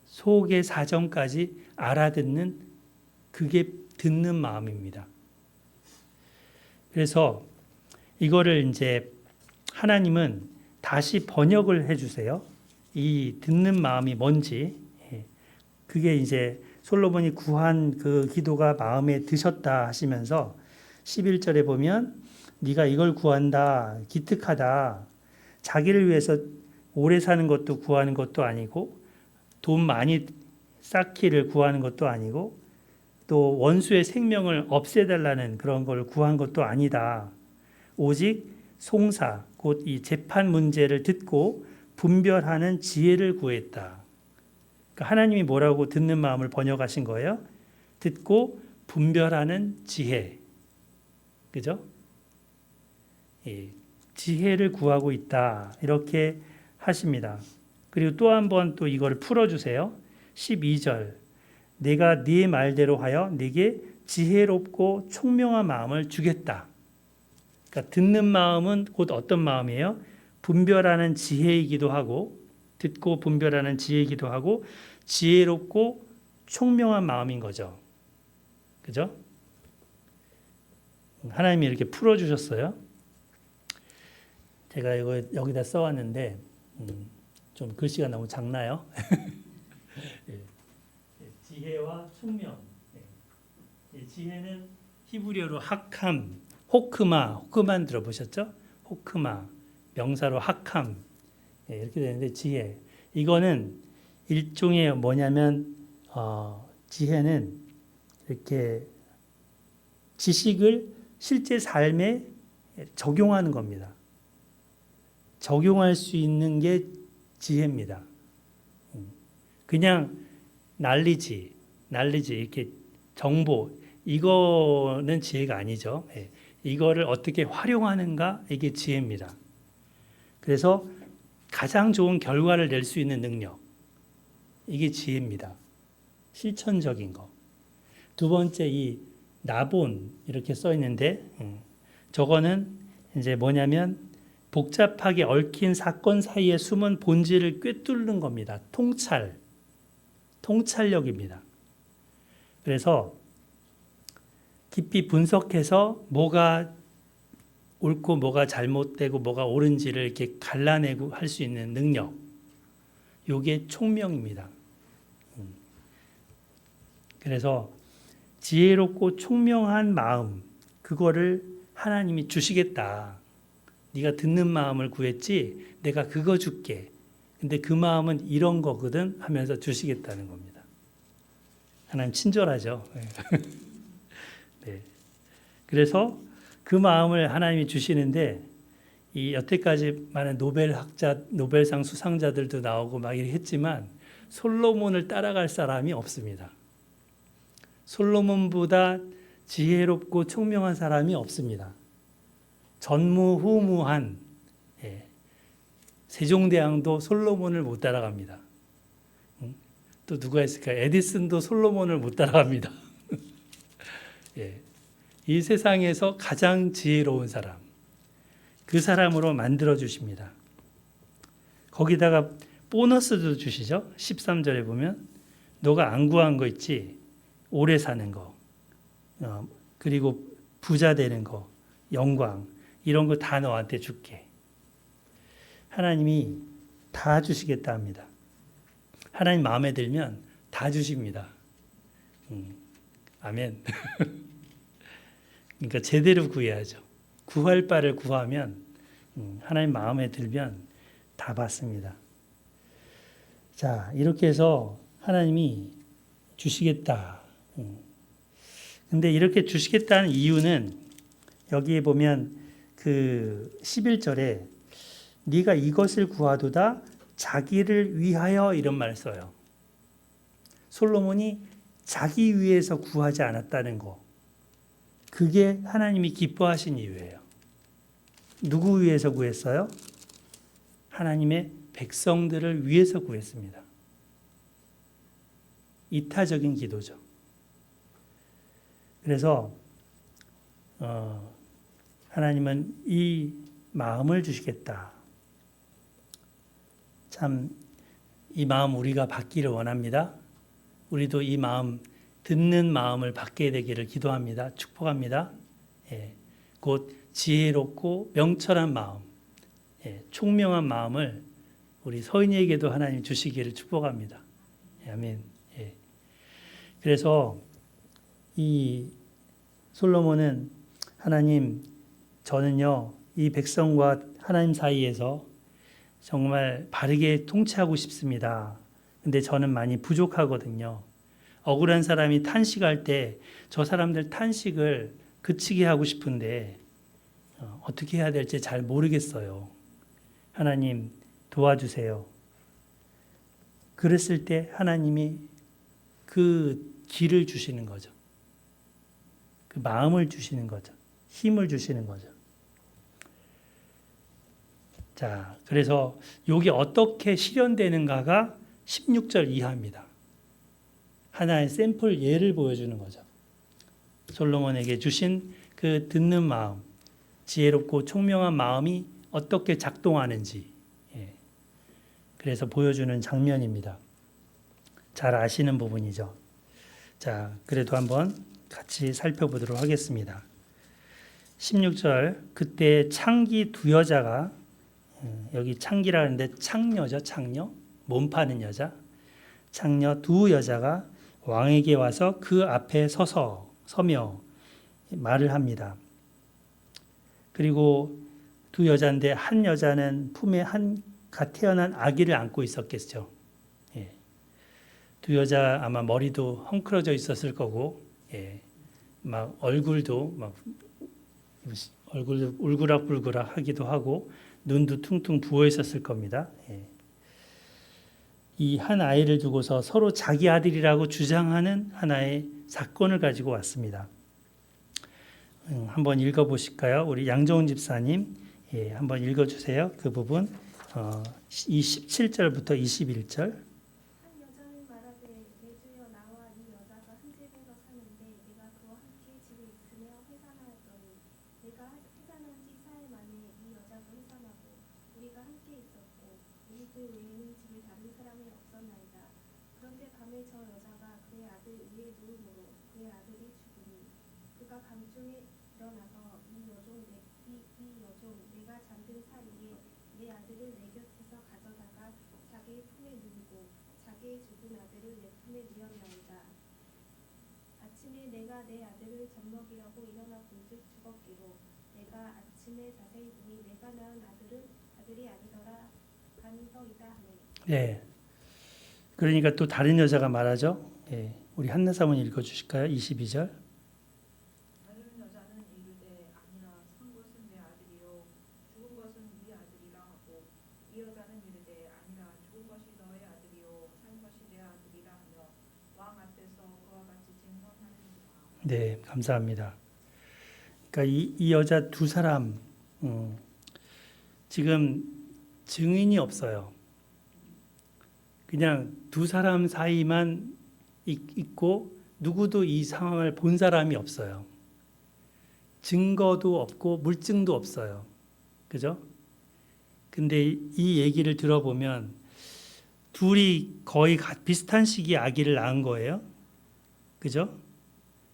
속의 사정까지 알아듣는 그게 듣는 마음입니다. 그래서 이거를 이제 하나님은 다시 번역을 해주세요. 이 듣는 마음이 뭔지. 그게 이제 솔로몬이 구한 그 기도가 마음에 드셨다 하시면서 11절에 보면 네가 이걸 구한다, 기특하다. 자기를 위해서 오래 사는 것도 구하는 것도 아니고 돈 많이 쌓기를 구하는 것도 아니고 또 원수의 생명을 없애달라는 그런 걸 구한 것도 아니다. 오직 송사, 곧 이 재판 문제를 듣고 분별하는 지혜를 구했다. 그러니까 하나님이 뭐라고 듣는 마음을 번역하신 거예요? 듣고 분별하는 지혜. 그죠? 예, 지혜를 구하고 있다. 이렇게 하십니다. 그리고 또 한 번 또 이걸 풀어주세요. 12절. 내가 네 말대로 하여 네게 지혜롭고 총명한 마음을 주겠다. 그러니까 듣는 마음은 곧 어떤 마음이에요? 분별하는 지혜이기도 하고 듣고 분별하는 지혜이기도 하고 지혜롭고 총명한 마음인 거죠. 그죠? 하나님이 이렇게 풀어주셨어요. 제가 이거 여기다 써왔는데 좀 글씨가 너무 작나요? 지혜와 총명. 지혜는 히브리어로 하캄, 호크만 들어보셨죠? 호크마, 명사로 하캄. 이렇게 되는데 지혜. 이거는 일종의 뭐냐면 지혜는 이렇게 지식을 실제 삶에 적용하는 겁니다. 적용할 수 있는 게 지혜입니다. 그냥 날리지 이렇게 정보 이거는 지혜가 아니죠. 이거를 어떻게 활용하는가 이게 지혜입니다. 그래서 가장 좋은 결과를 낼 수 있는 능력 이게 지혜입니다. 실천적인 거. 두 번째 이 나본 이렇게 써 있는데 저거는 이제 뭐냐면 복잡하게 얽힌 사건 사이에 숨은 본질을 꿰뚫는 겁니다. 통찰력입니다. 그래서 깊이 분석해서 뭐가 옳고 뭐가 잘못되고 뭐가 옳은지를 이렇게 갈라내고 할 수 있는 능력. 이게 총명입니다. 그래서 지혜롭고 총명한 마음 그거를 하나님이 주시겠다. 네가 듣는 마음을 구했지 내가 그거 줄게. 근데 그 마음은 이런 거거든 하면서 주시겠다는 겁니다. 하나님 친절하죠. 네. 그래서 그 마음을 하나님이 주시는데 이 여태까지 많은 노벨상 수상자들도 나오고 막 이렇게 했지만 솔로몬을 따라갈 사람이 없습니다. 솔로몬보다 지혜롭고 총명한 사람이 없습니다. 전무후무한 세종대왕도 솔로몬을 못 따라갑니다. 또 누가 있을까요? 에디슨도 솔로몬을 못 따라갑니다. 이 세상에서 가장 지혜로운 사람, 그 사람으로 만들어 주십니다. 거기다가 보너스도 주시죠. 13절에 보면 너가 안 구한 거 있지, 오래 사는 거, 그리고 부자 되는 거, 영광, 이런 거 다 너한테 줄게. 하나님이 다 주시겠다 합니다. 하나님 마음에 들면 다 주십니다. 아멘. 그러니까 제대로 구해야죠. 구할 바를 구하면, 하나님 마음에 들면 다 받습니다. 자, 이렇게 해서 하나님이 주시겠다. 근데 이렇게 주시겠다는 이유는 여기에 보면 그 11절에 네가 이것을 구하도다 자기를 위하여, 이런 말을 써요. 솔로몬이 자기 위해서 구하지 않았다는 거. 그게 하나님이 기뻐하신 이유예요. 누구 위해서 구했어요? 하나님의 백성들을 위해서 구했습니다. 이타적인 기도죠. 그래서 하나님은 이 마음을 주시겠다. 참, 이 마음 우리가 받기를 원합니다. 우리도 이 마음, 듣는 마음을 받게 되기를 기도합니다. 축복합니다. 예, 곧 지혜롭고 명철한 마음, 예, 총명한 마음을 우리 서인이에게도 하나님 주시기를 축복합니다. 예, 아멘. 예. 그래서 이 솔로몬은 하나님, 저는요 이 백성과 하나님 사이에서 정말 바르게 통치하고 싶습니다. 근데 저는 많이 부족하거든요. 억울한 사람이 탄식할 때 저 사람들 탄식을 그치게 하고 싶은데 어떻게 해야 될지 잘 모르겠어요. 하나님 도와주세요. 그랬을 때 하나님이 그 길을 주시는 거죠. 그 마음을 주시는 거죠. 힘을 주시는 거죠. 자, 그래서 이게 어떻게 실현되는가가 16절 이하입니다. 하나의 샘플 예를 보여주는 거죠. 솔로몬에게 주신 그 듣는 마음, 지혜롭고 총명한 마음이 어떻게 작동하는지, 예, 그래서 보여주는 장면입니다. 잘 아시는 부분이죠. 자, 그래도 한번 같이 살펴보도록 하겠습니다. 16절, 그때 창기 두 여자가, 여기 창기라 하는데 창녀죠, 창녀. 몸 파는 여자. 창녀 두 여자가 왕에게 와서 그 앞에 서며 말을 합니다. 그리고 두 여자인데 한 여자는 품에 한 갓 태어난 아기를 안고 있었겠죠. 예. 두 여자 아마 머리도 헝클어져 있었을 거고, 예. 막 얼굴도 울그락불그락 하기도 하고 눈도 퉁퉁 부어 있었을 겁니다. 예. 이 한 아이를 두고서 서로 자기 아들이라고 주장하는 하나의 사건을 가지고 왔습니다. 한번 읽어보실까요? 우리 양정훈 집사님, 예, 한번 읽어주세요. 그 부분, 이 17절부터 21절. 한 여자는 말하되 내 주여 나와 이 여자가 한 집에서 사는데 내가 그와 함께 집에 있으며 해산하였더니 내가 해산한 지 4일 만에 이 여자도 해산하고 우리가 함께 있었고 우리 둘 외에는 집에 다른 사람이 없었나이다. 그런데 밤에 저 여자가 그의 아들 위에 누우므로 그의 아들이 죽으니 그가 밤중에 일어나서 이 여종 내가 잠든 사이에 내 아들을 내 곁에서 가져다가 자기의 품에 누이고 자기의 죽은 아들을 내 품에 누였나이다. 아침에 내가 내 아들을 젖먹이려고 일어나 본즉 죽었기로 내가 아침에 자세히 보니 내가 낳은 아들이 아니더라 아니더이다 하네. 예. 그러니까 또 다른 여자가 말하죠. 예. 우리 한나 사모님 읽어주실까요? 22절. 다른 여자는 이르되 아니라 산 것은 내 아들이요 죽은 것은 네 아들이라 하고 이 여자는 이르되 아니라 죽은 것이 너의 아들이요 산 것이 내 아들이라 하며 왕 앞에서 그와 같이 쟁론하는구나. 네, 감사합니다. 그러니까 이 여자 두 사람, 지금 증인이 없어요. 그냥 두 사람 사이만 있고 누구도 이 상황을 본 사람이 없어요. 증거도 없고 물증도 없어요. 그죠? 근데 이 얘기를 들어보면 둘이 거의 비슷한 시기에 아기를 낳은 거예요. 그죠?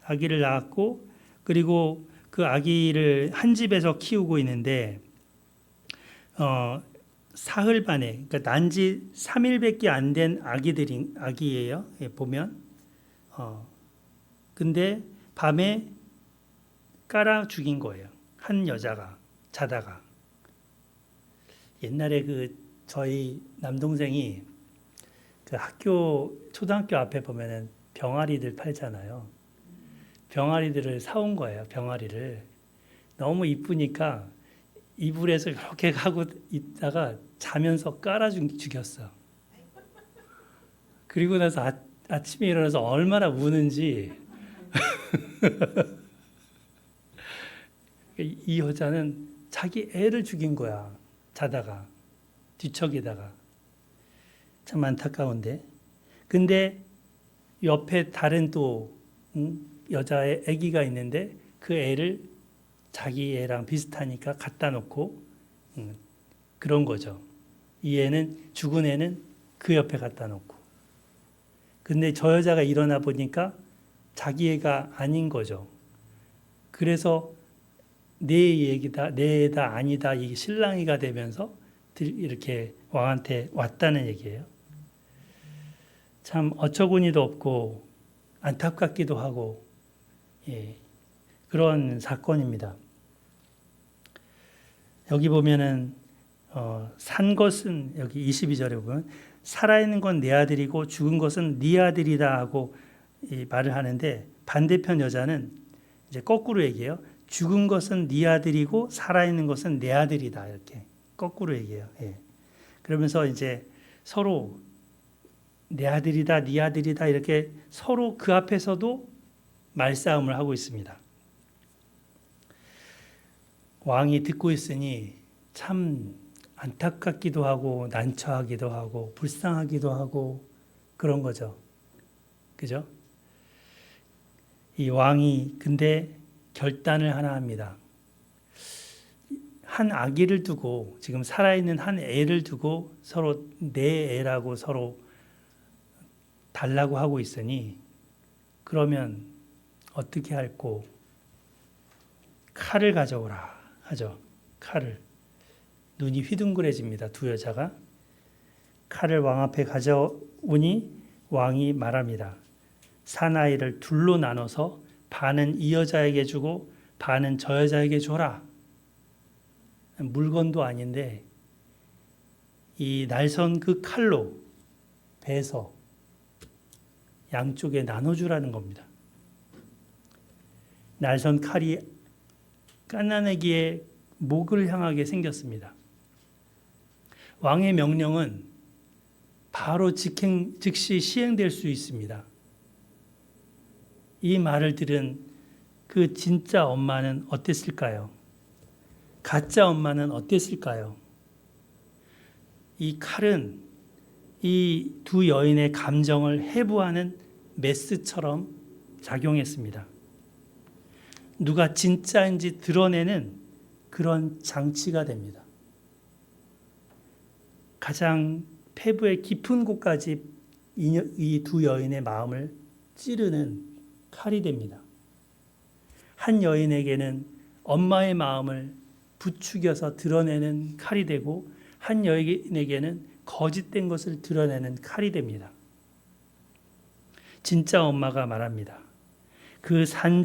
아기를 낳았고 그리고 그 아기를 한 집에서 키우고 있는데 사흘 만에, 그러니까 난지 3일밖에 안 된 아기예요. 예, 보면. 근데 밤에 깔아 죽인 거예요. 한 여자가 자다가. 옛날에 저희 남동생이 그 초등학교 앞에 보면은 병아리들 팔잖아요. 병아리들을 사온 거예요. 병아리를. 너무 이쁘니까 이불에서 이렇게 하고 있다가 자면서 깔아 죽였어. 그리고 나서 아침에 일어나서 얼마나 우는지. 이 여자는 자기 애를 죽인 거야. 자다가. 뒤척이다가. 참 안타까운데. 근데 옆에 다른 또 여자의 아기가 있는데 그 애를 자기 애랑 비슷하니까 갖다 놓고 그런 거죠. 이 애는, 죽은 애는 그 옆에 갖다 놓고. 근데 저 여자가 일어나 보니까 자기 애가 아닌 거죠. 그래서 내 얘기다, 내 애다, 아니다, 이게 실랑이가 되면서 이렇게 왕한테 왔다는 얘기예요. 참 어처구니도 없고 안타깝기도 하고, 예, 그런 사건입니다. 여기 보면은 산 것은, 여기 22절에 보면 살아있는 건 내 아들이고 죽은 것은 네 아들이다 하고 말을 하는데, 반대편 여자는 이제 거꾸로 얘기해요. 죽은 것은 네 아들이고 살아있는 것은 내 아들이다, 이렇게 거꾸로 얘기해요. 예. 그러면서 이제 서로 내 아들이다, 네 아들이다, 이렇게 서로 그 앞에서도 말싸움을 하고 있습니다. 왕이 듣고 있으니 참 안타깝기도 하고 난처하기도 하고 불쌍하기도 하고 그런 거죠. 그죠? 이 왕이 근데 결단을 하나 합니다. 한 아기를 두고, 지금 살아있는 한 애를 두고 서로 내 애라고 서로 달라고 하고 있으니 그러면 어떻게 할꼬? 칼을 가져오라 하죠. 칼을. 눈이 휘둥그레집니다. 두 여자가. 칼을 왕 앞에 가져오니 왕이 말합니다. 사나이를 둘로 나눠서 반은 이 여자에게 주고 반은 저 여자에게 줘라. 물건도 아닌데 이 날선 그 칼로 베서 양쪽에 나눠주라는 겁니다. 날선 칼이 갓난아기의 목을 향하게 생겼습니다. 왕의 명령은 바로 즉시 시행될 수 있습니다. 이 말을 들은 그 진짜 엄마는 어땠을까요? 가짜 엄마는 어땠을까요? 이 칼은 이 두 여인의 감정을 해부하는 메스처럼 작용했습니다. 누가 진짜인지 드러내는 그런 장치가 됩니다. 가장 폐부의 깊은 곳까지 이 두 여인의 마음을 찌르는 칼이 됩니다. 한 여인에게는 엄마의 마음을 부추겨서 드러내는 칼이 되고, 한 여인에게는 거짓된 것을 드러내는 칼이 됩니다. 진짜 엄마가 말합니다. 그 산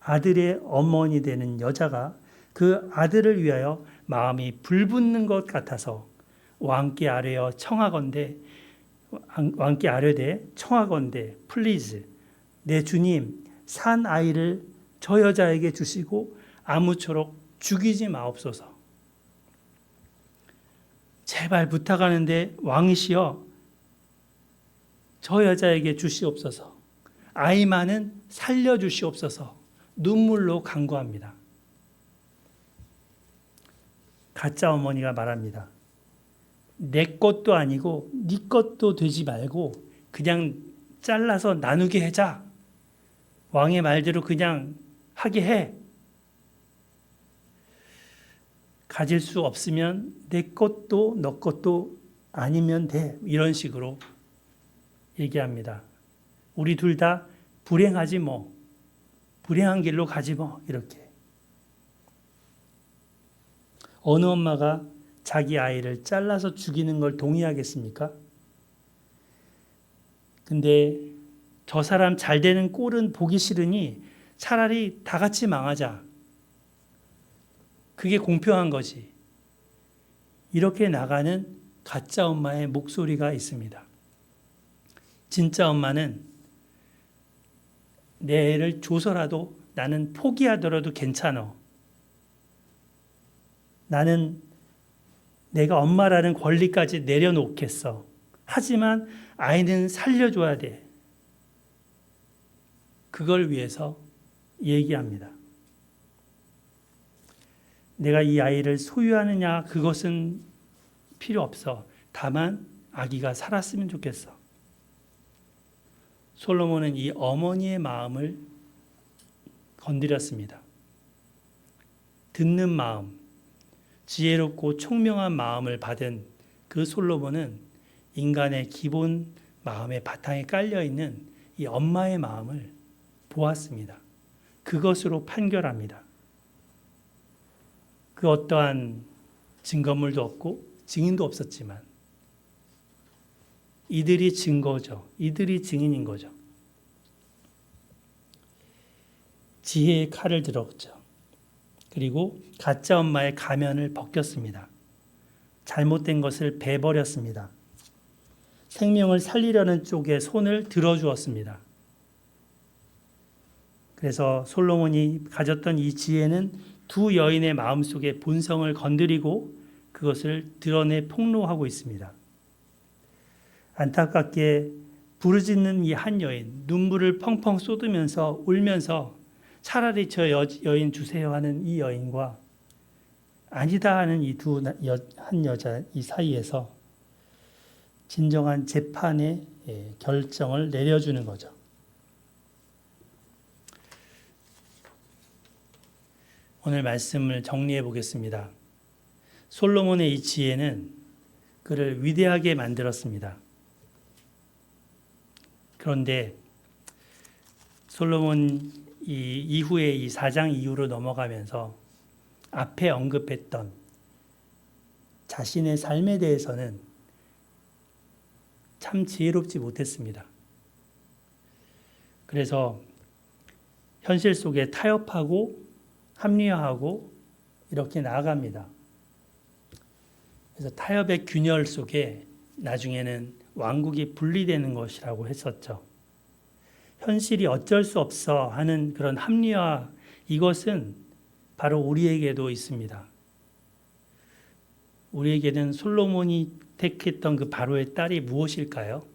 아들의 어머니 되는 여자가 그 아들을 위하여 마음이 불붙는 것 같아서 왕께 아뢰어 청하건대, 왕께 아뢰되 청하건대, 플리즈, 내 주님, 산 아이를 저 여자에게 주시고 아무쪼록 죽이지 마옵소서. 제발 부탁하는데 왕이시여, 저 여자에게 주시옵소서. 아이만은 살려주시옵소서. 눈물로 간구합니다. 가짜 어머니가 말합니다. 내 것도 아니고 네 것도 되지 말고 그냥 잘라서 나누게 하자. 왕의 말대로 그냥 하게 해. 가질 수 없으면 내 것도 너 것도 아니면 돼. 이런 식으로 얘기합니다. 우리 둘 다 불행하지 뭐. 불행한 길로 가지 뭐. 이렇게. 어느 엄마가 자기 아이를 잘라서 죽이는 걸 동의하겠습니까? 근데 저 사람 잘 되는 꼴은 보기 싫으니 차라리 다 같이 망하자. 그게 공평한 거지. 이렇게 나가는 가짜 엄마의 목소리가 있습니다. 진짜 엄마는 내 애를 줘서라도 나는 포기하더라도 괜찮아. 나는 내가 엄마라는 권리까지 내려놓겠어. 하지만 아이는 살려줘야 돼. 그걸 위해서 얘기합니다. 내가 이 아이를 소유하느냐 그것은 필요 없어. 다만 아기가 살았으면 좋겠어. 솔로몬은 이 어머니의 마음을 건드렸습니다. 듣는 마음, 지혜롭고 총명한 마음을 받은 그 솔로몬은 인간의 기본 마음의 바탕에 깔려있는 이 엄마의 마음을 보았습니다. 그것으로 판결합니다. 그 어떠한 증거물도 없고 증인도 없었지만 이들이 증거죠. 이들이 증인인 거죠. 지혜의 칼을 들었죠. 그리고 가짜 엄마의 가면을 벗겼습니다. 잘못된 것을 베버렸습니다. 생명을 살리려는 쪽에 손을 들어주었습니다. 그래서 솔로몬이 가졌던 이 지혜는 두 여인의 마음속에 본성을 건드리고 그것을 드러내 폭로하고 있습니다. 안타깝게 부르짖는 이 한 여인, 눈물을 펑펑 쏟으면서 울면서 차라리 저 여인 주세요 하는 이 여인과 아니다 하는 이 한 여자 이 사이에서 진정한 재판의 결정을 내려주는 거죠. 오늘 말씀을 정리해 보겠습니다. 솔로몬의 이 지혜는 그를 위대하게 만들었습니다. 그런데 솔로몬 이후에 이 4장 이후로 넘어가면서 앞에 언급했던 자신의 삶에 대해서는 참 지혜롭지 못했습니다. 그래서 현실 속에 타협하고 합리화하고 이렇게 나아갑니다. 그래서 타협의 균열 속에 나중에는 왕국이 분리되는 것이라고 했었죠. 현실이 어쩔 수 없어 하는 그런 합리화, 이것은 바로 우리에게도 있습니다. 우리에게는 솔로몬이 택했던 그 바로의 딸이 무엇일까요?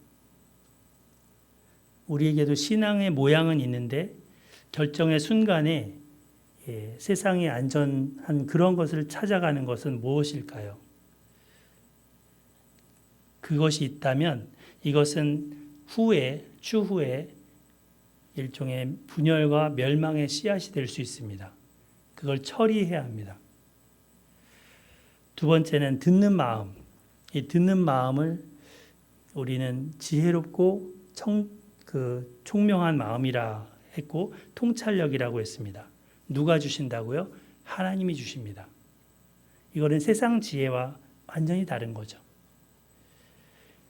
우리에게도 신앙의 모양은 있는데 결정의 순간에 세상에 안전한 그런 것을 찾아가는 것은 무엇일까요? 그것이 있다면 이것은 추후에 일종의 분열과 멸망의 씨앗이 될 수 있습니다. 그걸 처리해야 합니다. 두 번째는 듣는 마음. 이 듣는 마음을 우리는 지혜롭고 총명한 마음이라 했고 통찰력이라고 했습니다. 누가 주신다고요? 하나님이 주십니다. 이거는 세상 지혜와 완전히 다른 거죠.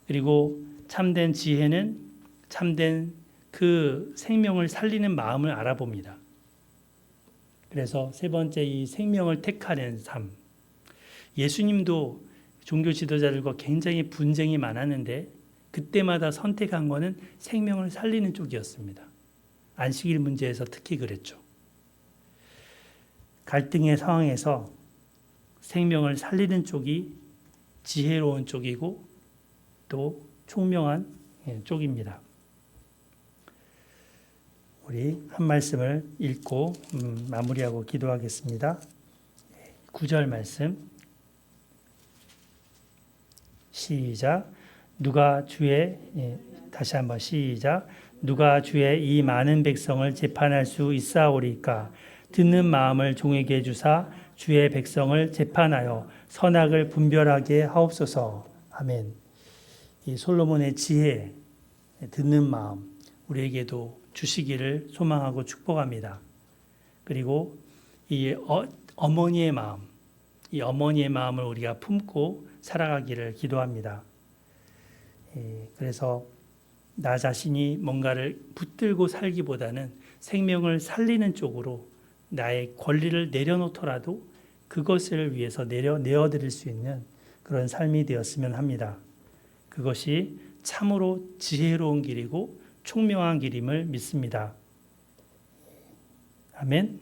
그리고 참된 지혜는 참된 그 생명을 살리는 마음을 알아봅니다. 그래서 세 번째, 이 생명을 택하는 삶. 예수님도 종교 지도자들과 굉장히 분쟁이 많았는데 그때마다 선택한 것은 생명을 살리는 쪽이었습니다. 안식일 문제에서 특히 그랬죠. 갈등의 상황에서 생명을 살리는 쪽이 지혜로운 쪽이고 또 총명한 쪽입니다. 우리 한 말씀을 읽고 마무리하고 기도하겠습니다. 9절 말씀 시작. 다시 한번 시작. 누가 주의 이 많은 백성을 재판할 수 있사오리까? 듣는 마음을 종에게 주사 주의 백성을 재판하여 선악을 분별하게 하옵소서. 아멘. 이 솔로몬의 지혜, 듣는 마음 우리에게도 주시기를 소망하고 축복합니다. 그리고 이 어머니의 마음, 이 어머니의 마음을 우리가 품고 살아가기를 기도합니다. 그래서 나 자신이 뭔가를 붙들고 살기보다는 생명을 살리는 쪽으로 나의 권리를 내려놓더라도 그것을 위해서 내어드릴 수 있는 그런 삶이 되었으면 합니다. 그것이 참으로 지혜로운 길이고 총명한 길임을 믿습니다. 아멘.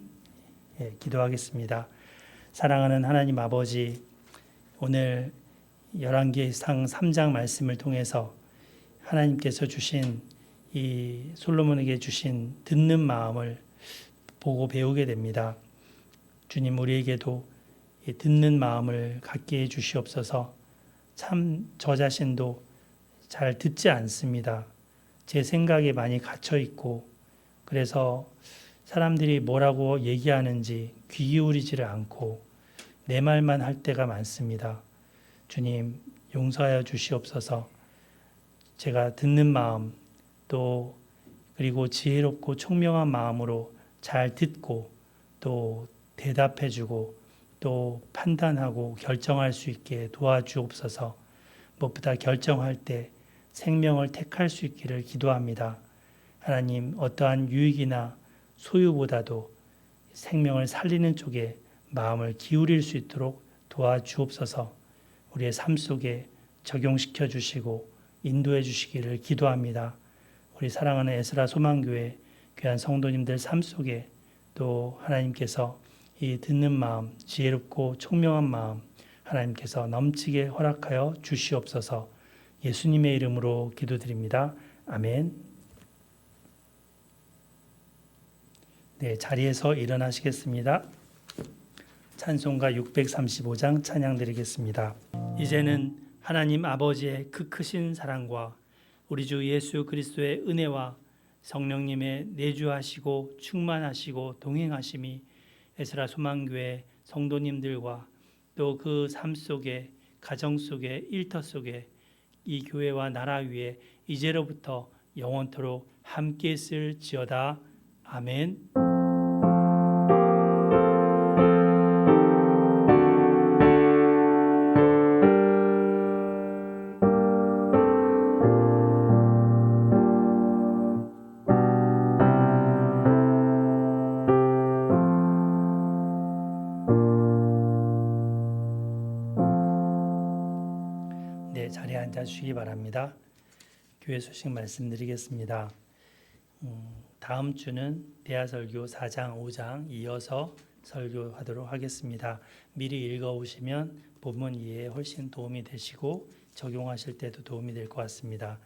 기도하겠습니다. 사랑하는 하나님 아버지, 오늘 열왕기상 3장 말씀을 통해서 하나님께서 주신 이 솔로몬에게 주신 듣는 마음을 보고 배우게 됩니다. 주님, 우리에게도 이 듣는 마음을 갖게 해 주시옵소서. 참 저 자신도 잘 듣지 않습니다. 제 생각에 많이 갇혀 있고 그래서 사람들이 뭐라고 얘기하는지 귀 기울이지를 않고 내 말만 할 때가 많습니다. 주님, 용서하여 주시옵소서. 제가 듣는 마음 또 그리고 지혜롭고 총명한 마음으로 잘 듣고 또 대답해주고 또 판단하고 결정할 수 있게 도와주옵소서. 무엇보다 결정할 때 생명을 택할 수 있기를 기도합니다. 하나님, 어떠한 유익이나 소유보다도 생명을 살리는 쪽에 마음을 기울일 수 있도록 도와주옵소서. 우리의 삶 속에 적용시켜 주시고 인도해 주시기를 기도합니다. 우리 사랑하는 에스라 소망교회 귀한 성도님들 삶 속에 또 하나님께서 이 듣는 마음, 지혜롭고 총명한 마음 하나님께서 넘치게 허락하여 주시옵소서. 예수님의 이름으로 기도드립니다. 아멘. 네, 자리에서 일어나시겠습니다. 찬송가 635장 찬양 드리겠습니다. 이제는 하나님 아버지의 그 크신 사랑과 우리 주 예수 그리스도의 은혜와 성령님의 내주하시고 충만하시고 동행하심이 에스라 소망교회 성도님들과 또 그 삶 속에 가정 속에 일터 속에 이 교회와 나라 위에 이제로부터 영원토록 함께 있을지어다. 아멘. 네, 자리에 앉아주시기 바랍니다. 교회 소식 말씀드리겠습니다. 다음 주는 대하설교 4장, 5장 이어서 설교하도록 하겠습니다. 미리 읽어오시면 본문 이해에 훨씬 도움이 되시고 적용하실 때도 도움이 될 것 같습니다.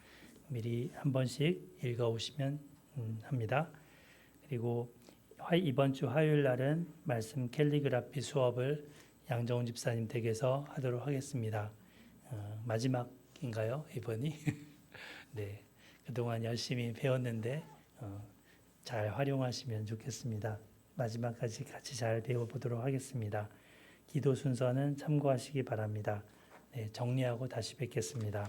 미리 한 번씩 읽어오시면 합니다. 그리고 이번 주 화요일 날은 말씀 캘리그라피 수업을 양정훈 집사님 댁에서 하도록 하겠습니다. 마지막인가요, 이번이? 네, 그동안 열심히 배웠는데 잘 활용하시면 좋겠습니다. 마지막까지 같이 잘 배워보도록 하겠습니다. 기도 순서는 참고하시기 바랍니다. 네, 정리하고 다시 뵙겠습니다.